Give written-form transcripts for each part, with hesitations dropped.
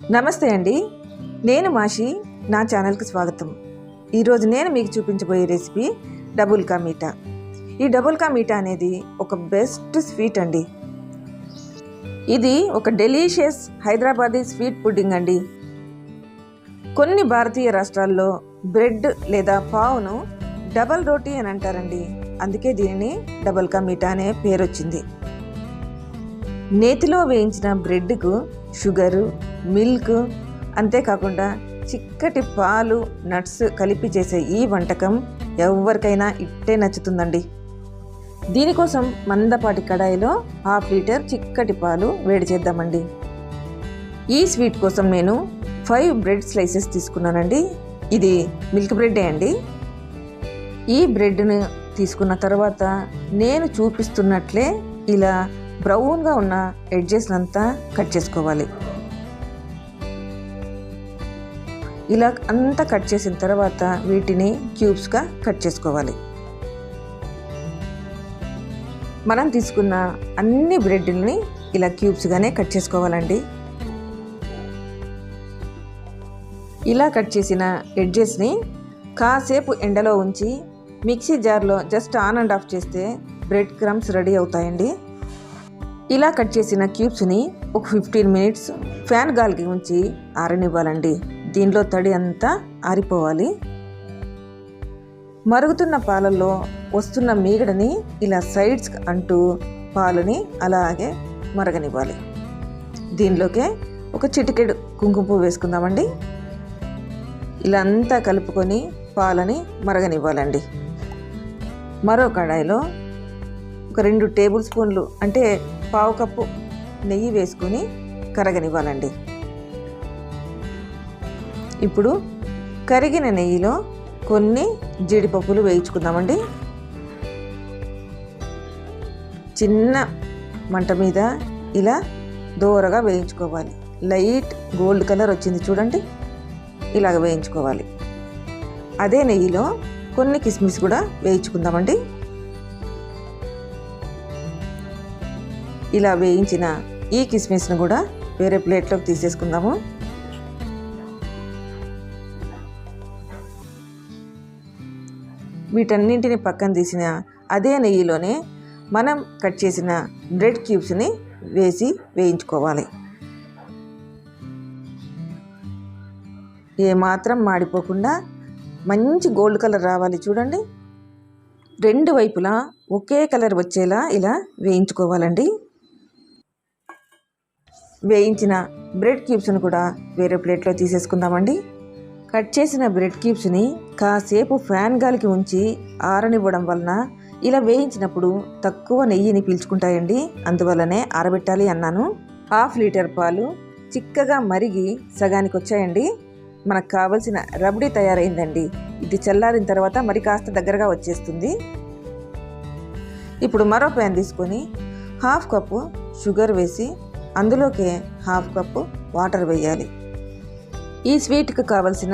నమస్తే అండి, నేను మాషి. నా ఛానల్కి స్వాగతం. ఈరోజు నేను మీకు చూపించబోయే రెసిపీ డబుల్ కా మీఠా. ఈ డబుల్ కా మీఠా అనేది ఒక బెస్ట్ స్వీట్ అండి. ఇది ఒక డెలీషియస్ హైదరాబాదీ స్వీట్ పుడ్డింగ్ అండి. కొన్ని భారతీయ రాష్ట్రాల్లో బ్రెడ్ లేదా పావును డబల్ రోటీ అని అంటారండి. అందుకే దీనిని డబుల్ కా మీఠా అనే పేరు వచ్చింది. నేతిలో వేయించిన బ్రెడ్కు షుగరు, మిల్క్, అంతేకాకుండా చిక్కటి పాలు, నట్స్ కలిపి చేసే ఈ వంటకం ఎవరికైనా ఇట్టే నచ్చుతుందండి. దీనికోసం మందపాటి కడాయిలో 1/2 లీటర్ చిక్కటి పాలు వేడి చేద్దామండి. ఈ స్వీట్ కోసం నేను 5 బ్రెడ్ స్లైసెస్ తీసుకున్నానండి. ఇది మిల్క్ బ్రెడ్డే అండి. ఈ బ్రెడ్ని తీసుకున్న తర్వాత నేను చూపిస్తున్నట్లే ఇలా బ్రౌన్గా ఉన్న ఎడ్జెస్నంతా కట్ చేసుకోవాలి. ఇలా అంతా కట్ చేసిన తర్వాత వీటిని క్యూబ్స్గా కట్ చేసుకోవాలి. మనం తీసుకున్న అన్ని బ్రెడ్ని ఇలా క్యూబ్స్గానే కట్ చేసుకోవాలండి. ఇలా కట్ చేసిన ఎడ్జెస్ని కాసేపు ఎండలో ఉంచి మిక్సీ జార్లో జస్ట్ ఆన్ అండ్ ఆఫ్ చేస్తే బ్రెడ్ క్రమ్స్ రెడీ అవుతాయండి. ఇలా కట్ చేసిన క్యూబ్స్ని ఒక 15 మినిట్స్ ఫ్యాన్ గాలికి ఉంచి ఆరనివ్వాలండి. దీనిలో తడి అంతా ఆరిపోవాలి. మరుగుతున్న పాలల్లో వస్తున్న మీగడని ఇలా సైడ్స్ అంటూ పాలని అలాగే మరగనివ్వాలి. దీనిలోకే ఒక చిటికెడు కుంకుమ పువ్వు వేసుకుందామండి. ఇలా అంతా కలుపుకొని పాలని మరగనివ్వాలండి. మరో కడాయిలో ఒక 2 టేబుల్ స్పూన్లు అంటే 1/2 కప్పు నెయ్యి వేసుకొని కరగనివ్వాలండి. ఇప్పుడు కరిగిన నెయ్యిలో కొన్ని జీడిపప్పులు వేయించుకుందామండి. చిన్న మంట మీద ఇలా దోరగా వేయించుకోవాలి. లైట్ గోల్డ్ కలర్ వచ్చింది చూడండి, ఇలాగ వేయించుకోవాలి. అదే నెయ్యిలో కొన్ని కిస్మిస్ కూడా వేయించుకుందామండి. ఇలా వేయించిన ఈ కిస్మిస్ను కూడా వేరే ప్లేట్లోకి తీసేసుకుందాము. వీటన్నింటిని పక్కన తీసిన అదే నెయ్యిలోనే మనం కట్ చేసిన బ్రెడ్ క్యూబ్స్ని వేసి వేయించుకోవాలి. ఏమాత్రం మాడిపోకుండా మంచి గోల్డ్ కలర్ రావాలి చూడండి. 2 వైపులా ఒకే కలర్ వచ్చేలా ఇలా వేయించుకోవాలండి. వేయించిన బ్రెడ్ క్యూబ్స్ని కూడా వేరే ప్లేట్లో తీసేసుకుందామండి. కట్ చేసిన బ్రెడ్ క్యూబ్స్ని కాసేపు ఫ్యాన్ గాలికి ఉంచి ఆరనివ్వడం వలన ఇలా వేయించినప్పుడు తక్కువ నెయ్యిని పీల్చుకుంటాయండి. అందువల్లనే ఆరబెట్టాలి అన్నాను. 1/2 లీటర్ పాలు చిక్కగా మరిగి సగానికి వచ్చాయండి. మనకు కావలసిన రబడీ తయారైందండి. ఇది చల్లారిన తర్వాత మరి కాస్త దగ్గరగా వచ్చేస్తుంది. ఇప్పుడు మరో ప్యాన్ తీసుకొని 1/2 కప్పు షుగర్ వేసి అందులోకే 1/2 కప్పు వాటర్ వేయాలి. ఈ స్వీట్కి కావలసిన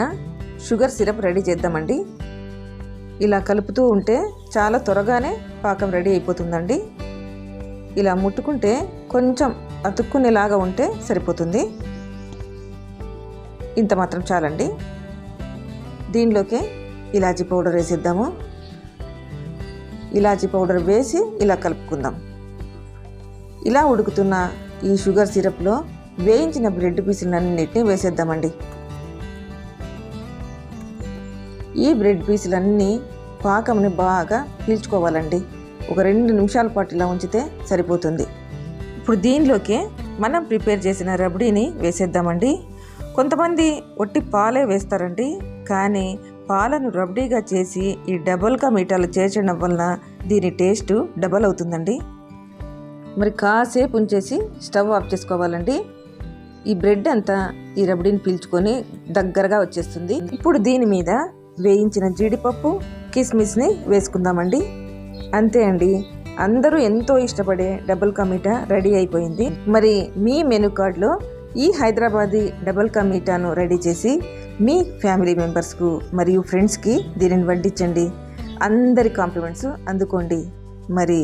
షుగర్ సిరప్ రెడీ చేద్దామండి. ఇలా కలుపుతూ ఉంటే చాలా త్వరగానే పాకం రెడీ అయిపోతుందండి. ఇలా ముట్టుకుంటే కొంచెం అతుక్కునేలాగా ఉంటే సరిపోతుంది. ఇంత మాత్రం చాలండి. దీనిలోకే ఇలాచీ పౌడర్ వేసేద్దాము. ఇలాచీ పౌడర్ వేసి ఇలా కలుపుకుందాం. ఇలా ఉడుకుతున్న ఈ షుగర్ సిరప్లో వేయించిన బ్రెడ్ పీసులన్నిటిని వేసేద్దామండి. ఈ బ్రెడ్ పీసులన్నీ పాకంని బాగా పీల్చుకోవాలండి. ఒక 2 నిమిషాల పాటు ఇలా ఉంచితే సరిపోతుంది. ఇప్పుడు దీనిలోకి మనం ప్రిపేర్ చేసిన రబడీని వేసేద్దామండి. కొంతమంది ఒట్టి పాలే వేస్తారండి, కానీ పాలను రబడీగా చేసి ఈ డబుల్ కా మీఠాలు చేర్చడం వలన దీని టేస్ట్ డబల్ అవుతుందండి. మరి కాసేపు ఉంచేసి స్టవ్ ఆఫ్ చేసుకోవాలండి. ఈ బ్రెడ్ అంతా ఈ రబడీని పీల్చుకొని దగ్గరగా వచ్చేస్తుంది. ఇప్పుడు దీని మీద వేయించిన జీడిపప్పు, కిస్మిస్ని వేసుకుందామండి. అంతే అండి, అందరూ ఎంతో ఇష్టపడే డబుల్ కా మీఠా రెడీ అయిపోయింది. మరి మీ మెనూ కార్డ్లో ఈ హైదరాబాదీ డబుల్ కా మీఠాను రెడీ చేసి మీ ఫ్యామిలీ మెంబర్స్కు మరియు ఫ్రెండ్స్కి దీనిని వడ్డించండి. అందరి కాంప్లిమెంట్స్ అందుకోండి. మరి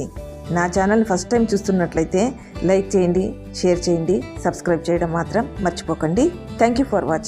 నా ఛానల్ ఫస్ట్ టైం చూస్తున్నట్లయితే లైక్ చేయండి, షేర్ చేయండి, సబ్స్క్రైబ్ చేయడం మాత్రం మర్చిపోకండి. Thank you for watching.